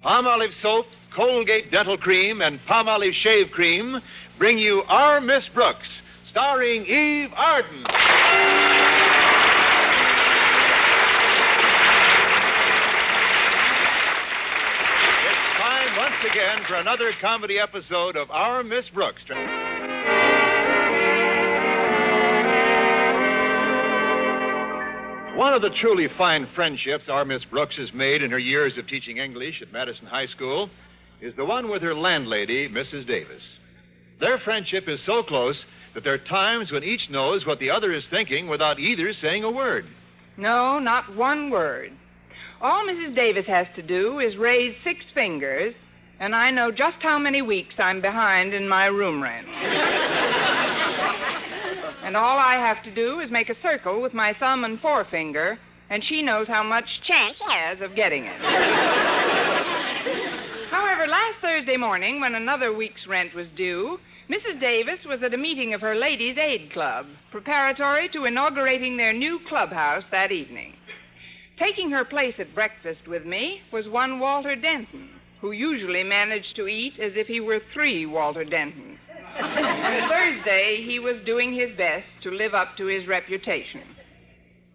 Palmolive Soap, Colgate Dental Cream, and Palmolive Shave Cream bring you Our Miss Brooks, starring Eve Arden. It's time once again for another comedy episode of Our Miss Brooks. One of the truly fine friendships our Miss Brooks has made in her years of teaching English at Madison High School is the one with her landlady, Mrs. Davis. Their friendship is so close that there are times when each knows what the other is thinking without either saying a word. No, not one word. All Mrs. Davis has to do is raise 6 fingers, and I know just how many weeks I'm behind in my room rent. And all I have to do is make a circle with my thumb and forefinger, and she knows how much chance she has of getting it. However, last Thursday morning, when another week's rent was due, Mrs. Davis was at a meeting of her Ladies' Aid Club, preparatory to inaugurating their new clubhouse that evening. Taking her place at breakfast with me was one Walter Denton, who usually managed to eat as if he were 3 Walter Dentons. On Thursday, he was doing his best to live up to his reputation.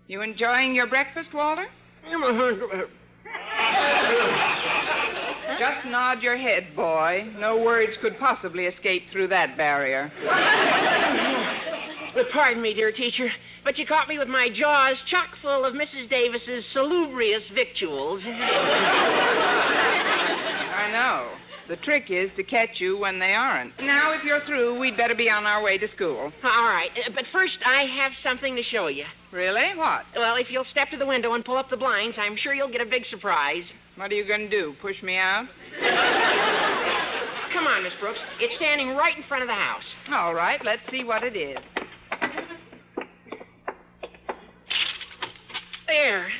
You enjoying your breakfast, Walter? Just nod your head, boy. No words could possibly escape through that barrier. Pardon me, dear teacher, but you caught me with my jaws chock full of Mrs. Davis's salubrious victuals. I know. The trick is to catch you when they aren't. Now, if you're through, we'd better be on our way to school. All right, but first I have something to show you. Really? What? Well, if you'll step to the window and pull up the blinds, I'm sure you'll get a big surprise. What are you going to do, push me out? Come on, Miss Brooks. It's standing right in front of the house. All right, let's see what it is. There.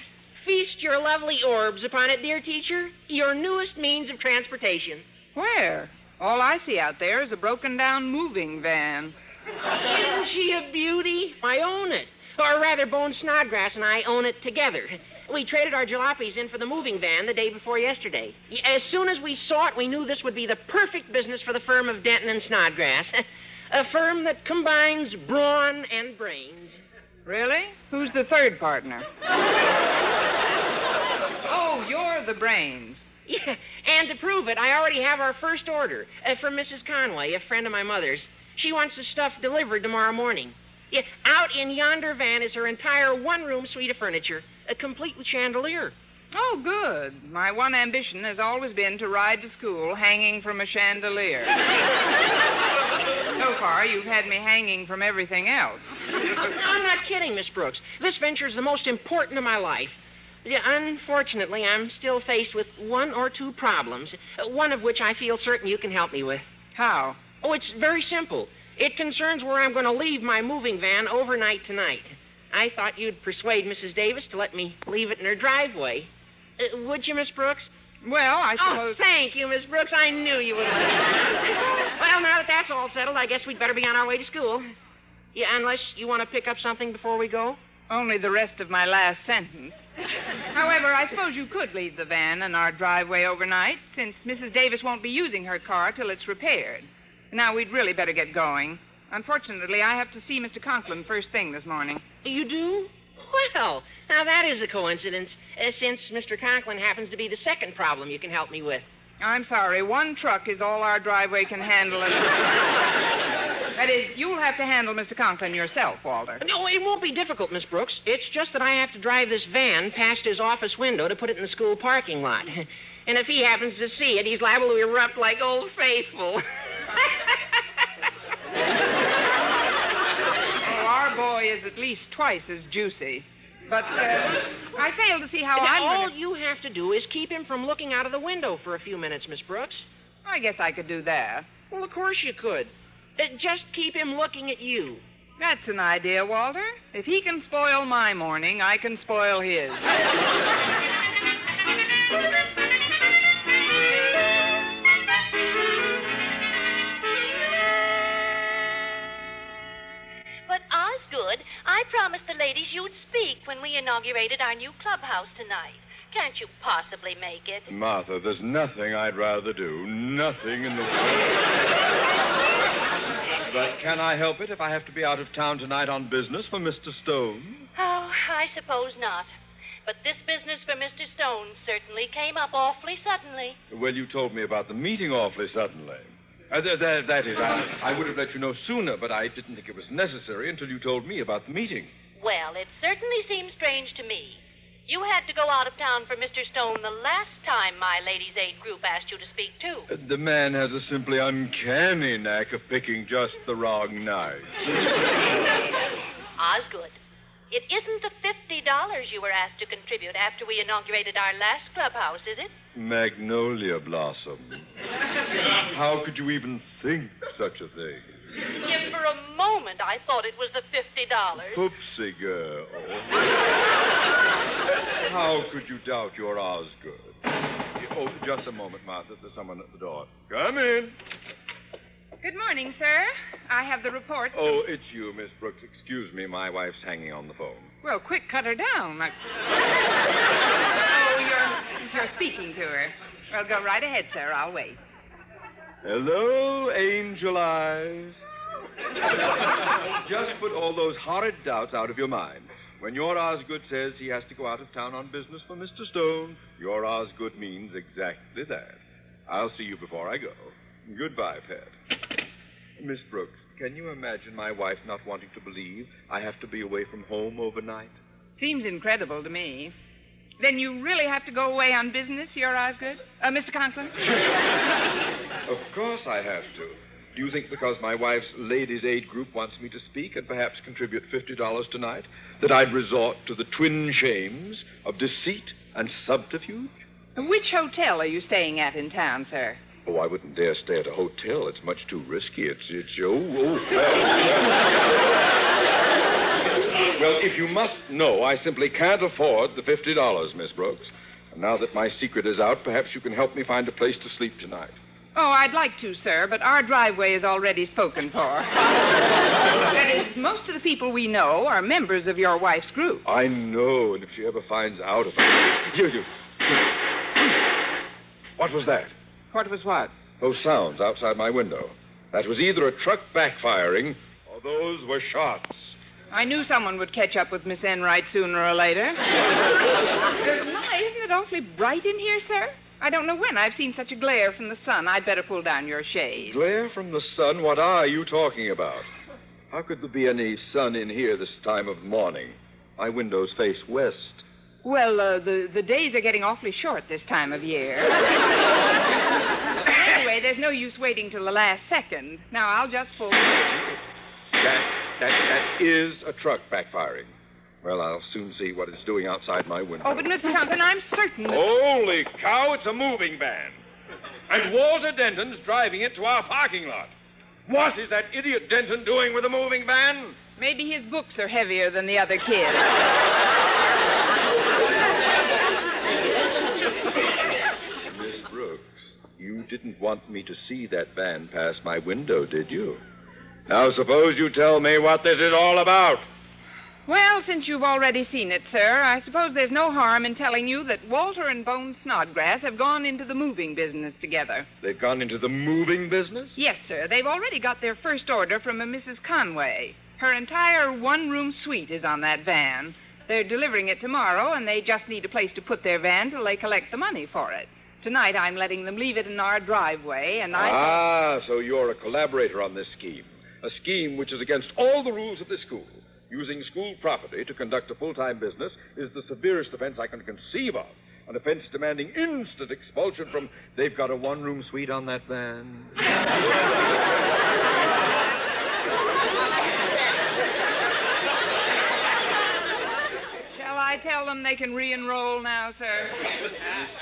Feast your lovely orbs upon it, dear teacher. Your newest means of transportation. Where? All I see out there is a broken-down moving van. Isn't she a beauty? I own it. Or rather, Bone Snodgrass and I own it together. We traded our jalopies in for the moving van the day before yesterday. As soon as we saw it, we knew this would be the perfect business for the firm of Denton and Snodgrass. A firm that combines brawn and brains. Really? Who's the third partner? Oh, you're the brains. Yeah, and to prove it, I already have our first order from Mrs. Conway, a friend of my mother's. She wants the stuff delivered tomorrow morning. Yeah, out in yonder van is her entire one-room suite of furniture, complete with chandelier. Oh, good. My one ambition has always been to ride to school hanging from a chandelier. So far, you've had me hanging from everything else. I'm not kidding, Miss Brooks. This venture is the most important of my life. Yeah, unfortunately, I'm still faced with 1 or 2 problems, one of which I feel certain you can help me with. How? Oh, it's very simple. It concerns where I'm going to leave my moving van overnight tonight. I thought you'd persuade Mrs. Davis to let me leave it in her driveway. Would you, Miss Brooks? Well, I suppose... Oh, thank you, Miss Brooks. I knew you would. Well, now that that's all settled, I guess we'd better be on our way to school. Yeah, unless you want to pick up something before we go? Only the rest of my last sentence. However, I suppose you could leave the van in our driveway overnight, since Mrs. Davis won't be using her car till it's repaired. Now, we'd really better get going. Unfortunately, I have to see Mr. Conklin first thing this morning. You do? Well, now that is a coincidence, since Mr. Conklin happens to be the second problem you can help me with. I'm sorry. 1 truck is all our driveway can handle. That is, you'll have to handle Mr. Conklin yourself, Walter. No, it won't be difficult, Miss Brooks. It's just that I have to drive this van past his office window to put it in the school parking lot. And if he happens to see it, he's liable to erupt like Old Faithful. Oh, our boy is at least twice as juicy. But I fail to see how All you have to do is keep him from looking out of the window for a few minutes, Miss Brooks. I guess I could do that. Well, of course you could. Just keep him looking at you. That's an idea, Walter. If he can spoil my morning, I can spoil his. But Osgood, I promised the ladies you'd speak when we inaugurated our new clubhouse tonight. Can't you possibly make it? Martha, there's nothing I'd rather do. Nothing in the world. But can I help it if I have to be out of town tonight on business for Mr. Stone? Oh, I suppose not. But this business for Mr. Stone certainly came up awfully suddenly. Well, you told me about the meeting awfully suddenly. That is, I would have let you know sooner, but I didn't think it was necessary until you told me about the meeting. Well, it certainly seems strange to me. You had to go out of town for Mr. Stone the last time my Ladies' Aid group asked you to speak, too. The man has a simply uncanny knack of picking just the wrong night. Osgood, it isn't the $50 you were asked to contribute after we inaugurated our last clubhouse, is it? Magnolia Blossom. How could you even think such a thing? Yet for a moment I thought it was the $50. Poopsie girl. How could you doubt your Osgood? Oh, just a moment, Martha. There's someone at the door. Come in. Good morning, sir. I have the report. Oh, it's you, Miss Brooks. Excuse me. My wife's hanging on the phone. Well, quick, cut her down. You're speaking to her. Well, go right ahead, sir. I'll wait. Hello, angel eyes. Just put all those horrid doubts out of your mind. When your Osgood says he has to go out of town on business for Mr. Stone, your Osgood means exactly that. I'll see you before I go. Goodbye, Pet. Miss Brooks, can you imagine my wife not wanting to believe I have to be away from home overnight? Seems incredible to me. Then you really have to go away on business, your Osgood? Mr. Conklin? Of course I have to. Do you think because my wife's Ladies' Aid group wants me to speak and perhaps contribute $50 tonight, that I'd resort to the twin shames of deceit and subterfuge? Which hotel are you staying at in town, sir? Oh, I wouldn't dare stay at a hotel. It's much too risky. Well, if you must know, I simply can't afford the $50, Miss Brooks. And now that my secret is out, perhaps you can help me find a place to sleep tonight. Oh, I'd like to, sir, but our driveway is already spoken for. That is, most of the people we know are members of your wife's group. I know, and if she ever finds out about it... You. What was that? What was what? Those sounds outside my window. That was either a truck backfiring or those were shots. I knew someone would catch up with Miss Enright sooner or later. My, isn't it awfully bright in here, sir? I don't know when I've seen such a glare from the sun. I'd better pull down your shade. Glare from the sun? What are you talking about? How could there be any sun in here this time of morning? My windows face west. Well, the days are getting awfully short this time of year. Anyway, there's no use waiting till the last second. Now, I'll just pull... That is a truck backfiring. Well, I'll soon see what it's doing outside my window. Oh, but Mr. Conklin, I'm certain that... Holy cow, it's a moving van. And Walter Denton's driving it to our parking lot. What is that idiot Denton doing with a moving van? Maybe his books are heavier than the other kids. Miss Brooks, you didn't want me to see that van pass my window, did you? Now, suppose you tell me what this is all about. Well, since you've already seen it, sir, I suppose there's no harm in telling you that Walter and Bone Snodgrass have gone into the moving business together. They've gone into the moving business? Yes, sir. They've already got their first order from a Mrs. Conway. Her entire one-room suite is on that van. They're delivering it tomorrow, and they just need a place to put their van till they collect the money for it. Tonight, I'm letting them leave it in our driveway, and so you're a collaborator on this scheme. A scheme which is against all the rules of this school. Using school property to conduct a full-time business is the severest offense I can conceive of. An offense demanding instant expulsion from... They've got a one-room suite on that van. Shall I tell them they can re-enroll now, sir? Miss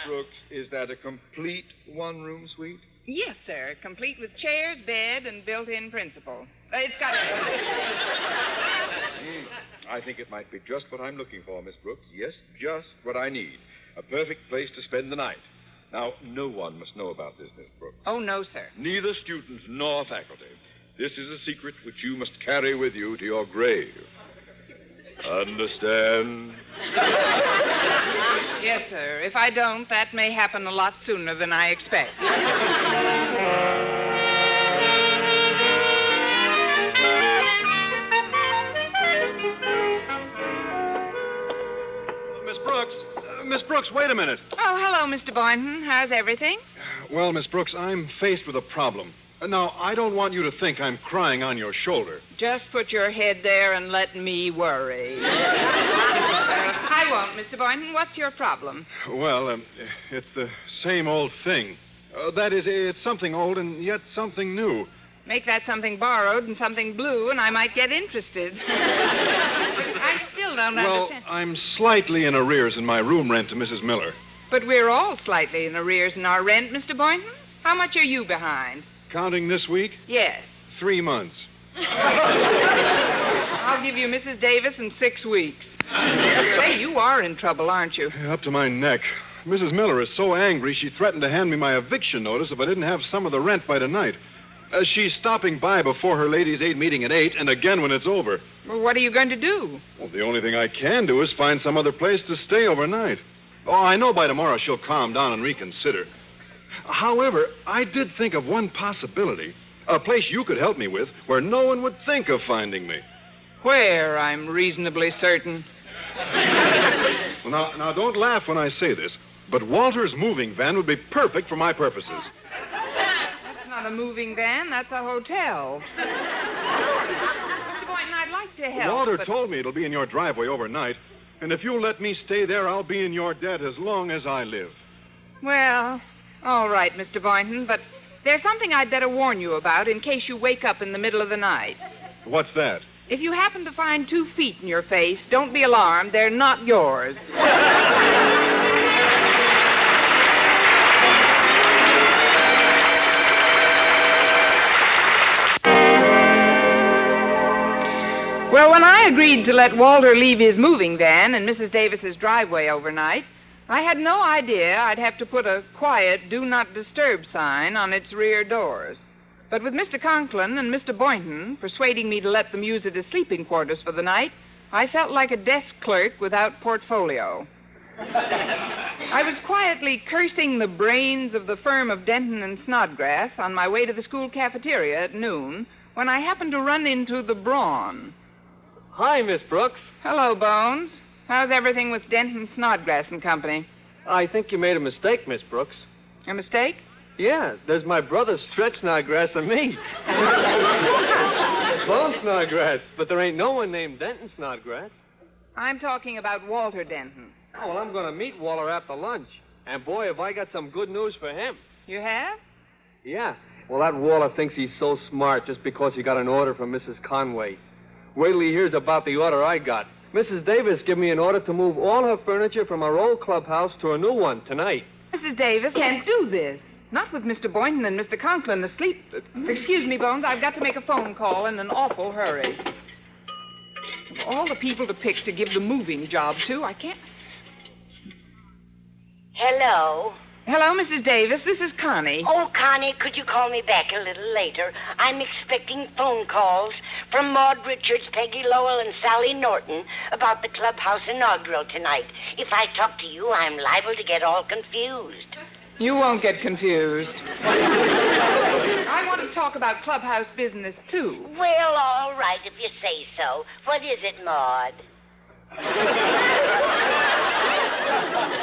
Brooks, is that a complete one-room suite? Yes, sir. Complete with chairs, bed, and built-in principal. It's got... I think it might be just what I'm looking for, Miss Brooks. Yes, just what I need. A perfect place to spend the night. Now, no one must know about this, Miss Brooks. Oh, no, sir. Neither students nor faculty. This is a secret which you must carry with you to your grave. Understand? Yes, sir. If I don't, that may happen a lot sooner than I expect. Miss Brooks, wait a minute. Oh, hello, Mr. Boynton. How's everything? Well, Miss Brooks, I'm faced with a problem. Now, I don't want you to think I'm crying on your shoulder. Just put your head there and let me worry. I won't, Mr. Boynton. What's your problem? Well, it's the same old thing. That is, it's something old and yet something new. Make that something borrowed and something blue, and I might get interested. I still don't understand. Well, I'm slightly in arrears in my room rent to Mrs. Miller. But we're all slightly in arrears in our rent, Mr. Boynton. How much are you behind? Counting this week? Yes. 3 months. I'll give you Mrs. Davis in 6 weeks. Say, you are in trouble, aren't you? Up to my neck. Mrs. Miller is so angry she threatened to hand me my eviction notice if I didn't have some of the rent by tonight. She's stopping by before her ladies' aid meeting at 8 and again when it's over. Well, what are you going to do? Well, the only thing I can do is find some other place to stay overnight. Oh, I know by tomorrow she'll calm down and reconsider. However, I did think of one possibility. A place you could help me with where no one would think of finding me. Where, I'm reasonably certain. Well, now, don't laugh when I say this, but Walter's moving van would be perfect for my purposes. That's not a moving van. That's a hotel. Mr. Boynton, I'd like to help. Walter told me it'll be in your driveway overnight, and if you'll let me stay there, I'll be in your debt as long as I live. Well, all right, Mr. Boynton, but there's something I'd better warn you about in case you wake up in the middle of the night. What's that? If you happen to find 2 feet in your face, don't be alarmed. They're not yours. Well, when I agreed to let Walter leave his moving van in Mrs. Davis's driveway overnight, I had no idea I'd have to put a quiet, do not disturb sign on its rear doors. But with Mr. Conklin and Mr. Boynton persuading me to let them use it as sleeping quarters for the night, I felt like a desk clerk without portfolio. I was quietly cursing the brains of the firm of Denton and Snodgrass on my way to the school cafeteria at noon when I happened to run into the Brawn. Hi, Miss Brooks. Hello, Bones. How's everything with Denton, Snodgrass and Company? I think you made a mistake, Miss Brooks. A mistake? Yeah, there's my brother, Stretch Snodgrass, and me. Bone Snodgrass, but there ain't no one named Denton Snodgrass. I'm talking about Walter Denton. Oh, well, I'm going to meet Walter after lunch. And, boy, have I got some good news for him. You have? Yeah. Well, that Walter thinks he's so smart just because he got an order from Mrs. Conway. Wait till he hears about the order I got. Mrs. Davis gave me an order to move all her furniture from our old clubhouse to a new one tonight. Mrs. Davis can't do this. Not with Mr. Boynton and Mr. Conklin asleep. Excuse me, Bones. I've got to make a phone call in an awful hurry. Of all the people to pick to give the moving job to, I can't... Hello. Hello, Mrs. Davis. This is Connie. Oh, Connie, could you call me back a little later? I'm expecting phone calls from Maud Richards, Peggy Lowell, and Sally Norton about the clubhouse inaugural tonight. If I talk to you, I'm liable to get all confused. You won't get confused. I want to talk about clubhouse business, too. Well, all right, if you say so. What is it, Maud?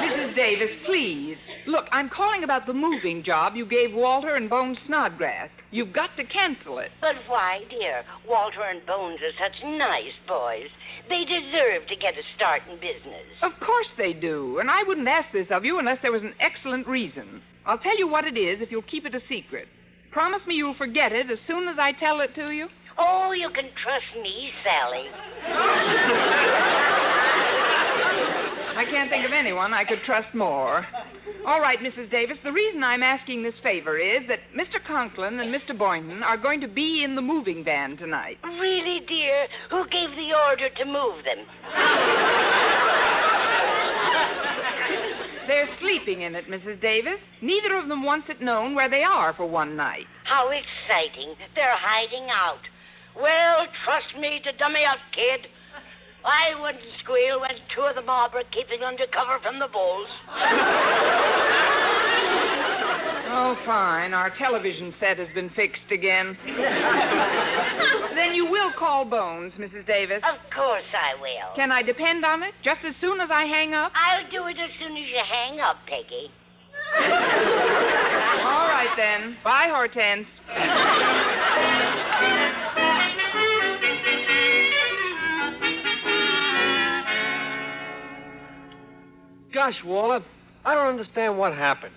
Mrs. Davis, please. Look, I'm calling about the moving job you gave Walter and Bones Snodgrass. You've got to cancel it. But why, dear? Walter and Bones are such nice boys. They deserve to get a start in business. Of course they do, and I wouldn't ask this of you unless there was an excellent reason. I'll tell you what it is if you'll keep it a secret. Promise me you'll forget it as soon as I tell it to you. Oh, you can trust me, Sally. I can't think of anyone I could trust more. All right, Mrs. Davis, the reason I'm asking this favor is that Mr. Conklin and Mr. Boynton are going to be in the moving van tonight. Really, dear? Who gave the order to move them? They're sleeping in it, Mrs. Davis. Neither of them wants it known where they are for one night. How exciting. They're hiding out. Well, trust me to dummy up, kid. I wouldn't squeal when two of the mob were keeping under cover from the bulls. Oh, fine. Our television set has been fixed again. Then you will call Bones, Mrs. Davis. Of course I will. Can I depend on it? Just as soon as I hang up? I'll do it as soon as you hang up, Peggy. All right, then. Bye, Hortense. Gosh, Waller, I don't understand what happened.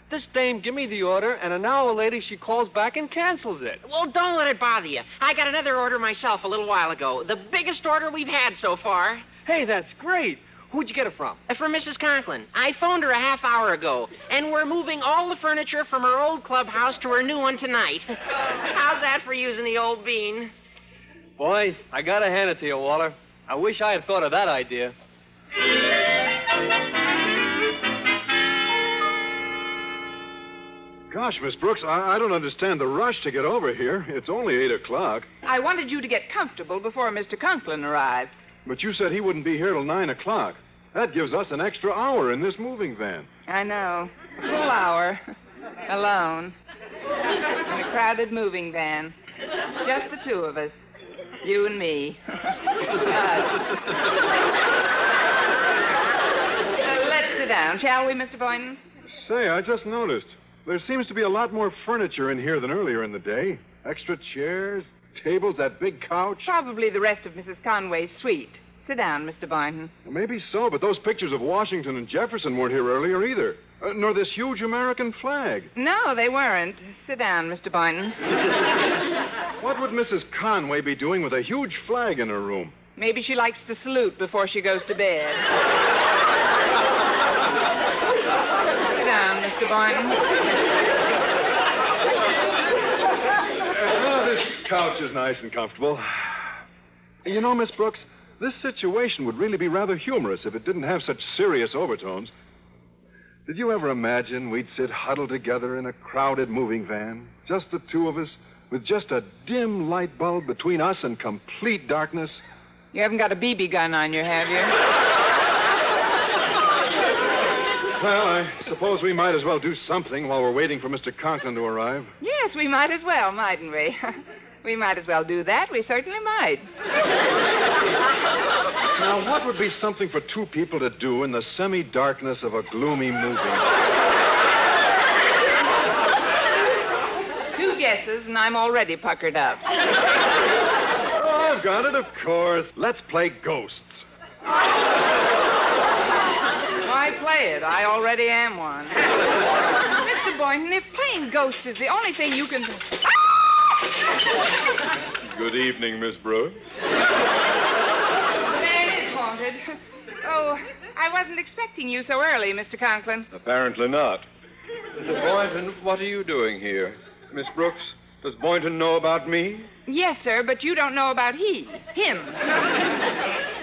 This dame give me the order, and an hour later she calls back and cancels it. Well, don't let it bother you. I got another order myself a little while ago. The biggest order we've had so far. Hey, that's great. Who'd you get it from? From Mrs. Conklin. I phoned her a half hour ago, and we're moving all the furniture from her old clubhouse to her new one tonight. How's that for using the old bean? Boy, I gotta hand it to you, Waller. I wish I had thought of that idea. Gosh, Miss Brooks, I don't understand the rush to get over here. It's only 8 o'clock. I wanted you to get comfortable before Mr. Conklin arrived. But you said he wouldn't be here till 9 o'clock. That gives us an extra hour in this moving van. I know. A full hour. Alone. In a crowded moving van. Just the two of us. You and me. Let's sit down, shall we, Mr. Boynton? Say, I just noticed. There seems to be a lot more furniture in here than earlier in the day. Extra chairs, tables, that big couch. Probably the rest of Mrs. Conway's suite. Sit down, Mr. Boynton. Maybe so, but those pictures of Washington and Jefferson weren't here earlier either. Nor this huge American flag. No, they weren't. Sit down, Mr. Boynton. What would Mrs. Conway be doing with a huge flag in her room? Maybe she likes to salute before she goes to bed. Sit down, Mr. Boynton. This couch is nice and comfortable. You know, Miss Brooks, this situation would really be rather humorous if it didn't have such serious overtones. Did you ever imagine we'd sit huddled together in a crowded moving van, just the two of us, with just a dim light bulb between us and complete darkness? You haven't got a BB gun on you, have you? Well, I suppose we might as well do something while we're waiting for Mr. Conklin to arrive. Yes, we might as well, mightn't we? We might as well do that. We certainly might. Now, what would be something for two people to do in the semi-darkness of a gloomy movie? 2 guesses, and I'm already puckered up. Oh, I've got it, of course. Let's play ghosts. Why play it? I already am one. Mr. Boynton, if playing ghosts is the only thing you can... Good evening, Miss Brooks. There it is, haunted. Oh, I wasn't expecting you so early, Mr. Conklin. Apparently not. Mr. Boynton, what are you doing here? Miss Brooks, does Boynton know about me? Yes, sir, but you don't know about him.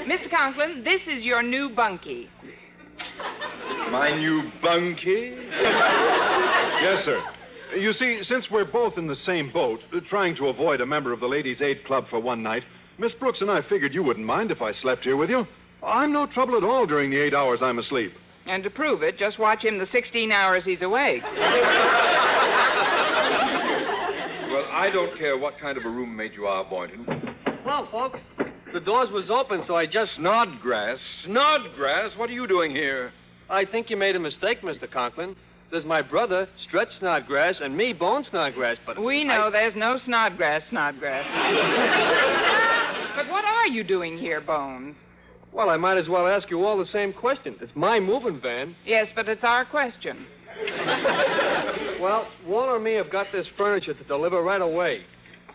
Mr. Conklin, this is your new bunkie. My new bunkie? Yes, sir. You see, since we're both in the same boat, trying to avoid a member of the Ladies' Aid Club for one night, Miss Brooks and I figured you wouldn't mind if I slept here with you. I'm no trouble at all during the 8 hours I'm asleep. And to prove it, just watch him the 16 hours he's awake. Well, I don't care what kind of a roommate you are, Boynton. Well, folks, the doors was open, so I just... Snodgrass? Snodgrass? What are you doing here? I think you made a mistake, Mr. Conklin. There's my brother, Stretch Snodgrass, and me, Bone Snodgrass, but... We know there's no Snodgrass. But what are you doing here, Bones? Well, I might as well ask you all the same question. It's my moving van. Yes, but it's our question. Well, Waller and me have got this furniture to deliver right away.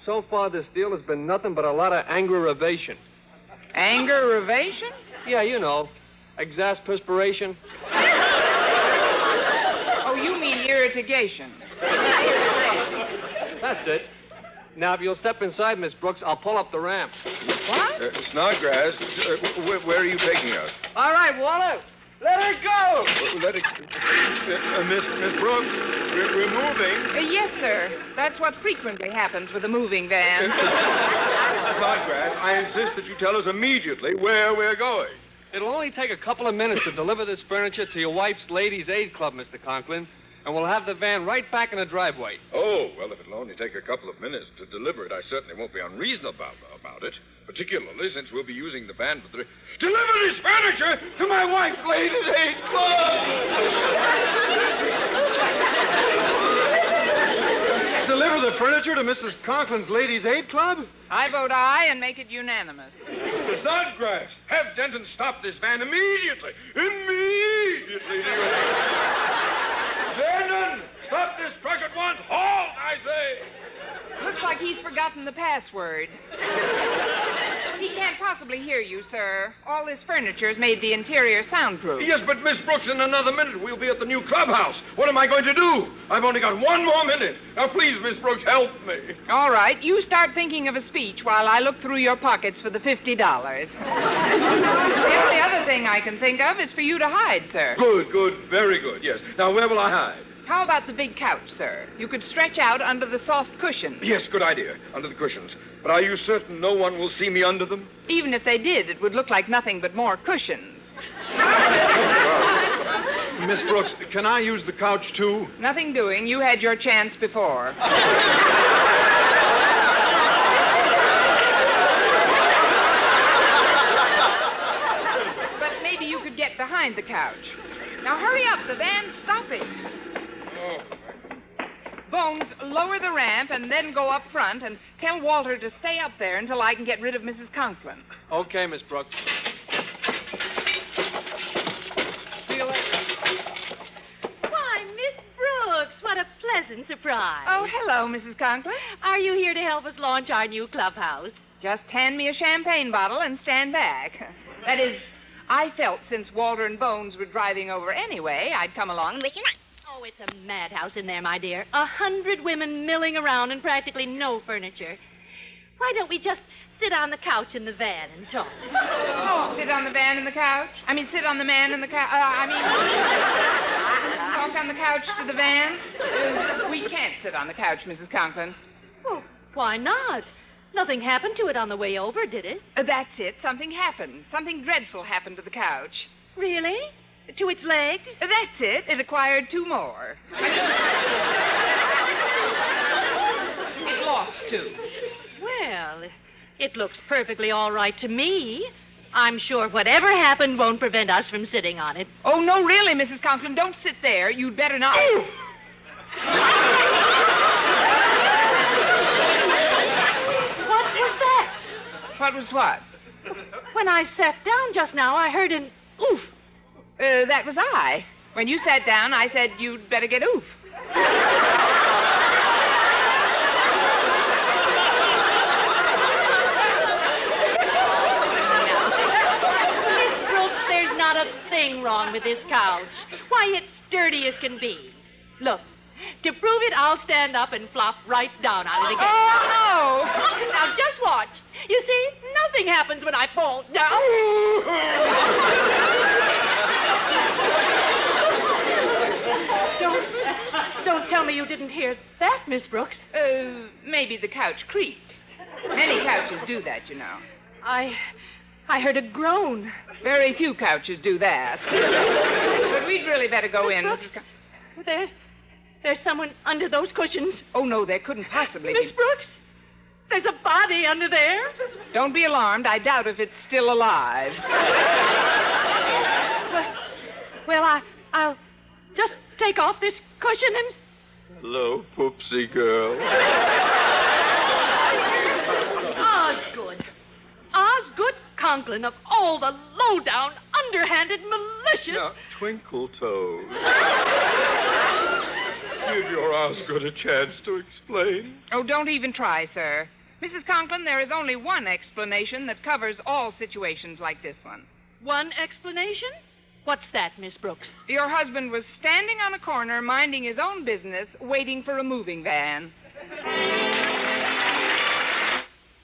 So far, this deal has been nothing but a lot of anger-ovation. Anger-ovation? Yeah, you know. Exasperation. Oh, you mean irritation. That's it. Now, if you'll step inside, Miss Brooks, I'll pull up the ramp. What? Snodgrass, where are you taking us? All right, Waller. Let her go! Let it... Miss Brooks, we're moving. Yes, sir. That's what frequently happens with a moving van. Snodgrass, I insist that you tell us immediately where we're going. It'll only take a couple of minutes to deliver this furniture to your wife's Ladies' Aid Club, Mr. Conklin, and we'll have the van right back in the driveway. Oh, well, if it'll only take a couple of minutes to deliver it, I certainly won't be unreasonable about it. Particularly since we'll be using the van for the... Deliver this furniture to my wife's Ladies' Aid Club! Deliver the furniture to Mrs. Conklin's Ladies' Aid Club? I vote aye and make it unanimous. Snodgrass, have Denton stop this van immediately. Immediately. Denton, stop this truck at once. Halt, I say. Looks like he's forgotten the password. He can't possibly hear you, sir. All this furniture's made the interior soundproof. Yes, but Miss Brooks, in another minute we'll be at the new clubhouse. What am I going to do? I've only got one more minute. Now, please, Miss Brooks, help me. All right, you start thinking of a speech while I look through your pockets for the $50. The only other thing I can think of is for you to hide, sir. Good, very good, yes. Now, where will I hide? How about the big couch, sir? You could stretch out under the soft cushions. Yes, good idea, under the cushions. But are you certain no one will see me under them? Even if they did, it would look like nothing but more cushions. Miss Brooks, can I use the couch, too? Nothing doing. You had your chance before. But maybe you could get behind the couch. Now hurry up. The van's stopping. Oh. Bones, lower the ramp and then go up front and tell Walter to stay up there until I can get rid of Mrs. Conklin. Okay, Miss Brooks. See you later. Why, Miss Brooks, what a pleasant surprise. Oh, hello, Mrs. Conklin. Are you here to help us launch our new clubhouse? Just hand me a champagne bottle and stand back. That is, I felt since Walter and Bones were driving over anyway, I'd come along with you. Oh, it's a madhouse in there, my dear. 100 women milling around and practically no furniture. Why don't we just sit on the couch in the van and talk? Oh, sit on the van and the couch? I mean, sit on the man and the couch. Talk on the couch to the van? We can't sit on the couch, Mrs. Conklin. Well, why not? Nothing happened to it on the way over, did it? That's it. Something happened. Something dreadful happened to the couch. Really? To its legs? That's it. It acquired 2 more. It lost 2. Well, it looks perfectly all right to me. I'm sure whatever happened won't prevent us from sitting on it. Oh, no, really, Mrs. Conklin. Don't sit there. You'd better not. What was that? What was what? When I sat down just now, I heard an oof. That was I. When you sat down, I said you'd better get oof. Miss Brooks, there's not a thing wrong with this couch. Why, it's sturdy as can be. Look, to prove it, I'll stand up and flop right down on it again. Oh, no. Now, just watch. You see, nothing happens when I fall down. Don't tell me you didn't hear that, Miss Brooks. Maybe the couch creaked. Many couches do that, you know. I heard a groan. Very few couches do that. But we'd really better go in, Brooks, there's someone under those cushions. Oh, no, there couldn't possibly Miss Brooks, there's a body under there. Don't be alarmed. I doubt if it's still alive. Well, I'll just take off this cushion and... Hello, Poopsie girl. Osgood Conklin, of all the low-down, underhanded, malicious... Now, Twinkle Toes. Give your Osgood a chance to explain. Oh, don't even try, sir. Mrs. Conklin, there is only one explanation that covers all situations like this one. One explanation? What's that, Miss Brooks? Your husband was standing on a corner, minding his own business, waiting for a moving van.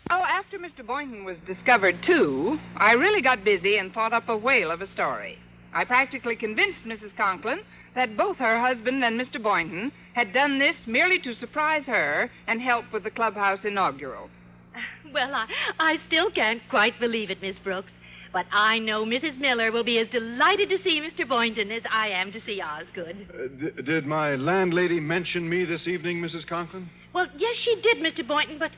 Oh, after Mr. Boynton was discovered, too, I really got busy and thought up a whale of a story. I practically convinced Mrs. Conklin that both her husband and Mr. Boynton had done this merely to surprise her and help with the clubhouse inaugural. Well, I still can't quite believe it, Miss Brooks. But I know Mrs. Miller will be as delighted to see Mr. Boynton as I am to see Osgood. Did my landlady mention me this evening, Mrs. Conklin? Well, yes, she did, Mr. Boynton, but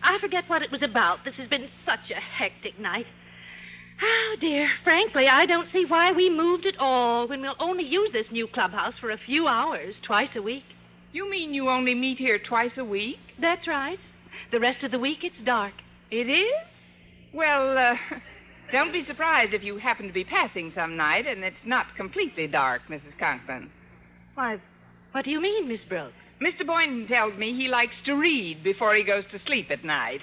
I forget what it was about. This has been such a hectic night. Oh, dear. Frankly, I don't see why we moved at all when we'll only use this new clubhouse for a few hours, twice a week. You mean you only meet here twice a week? That's right. The rest of the week, it's dark. It is? Well, don't be surprised if you happen to be passing some night and it's not completely dark, Mrs. Conklin. Why, what do you mean, Miss Brooks? Mr. Boynton tells me he likes to read before he goes to sleep at night.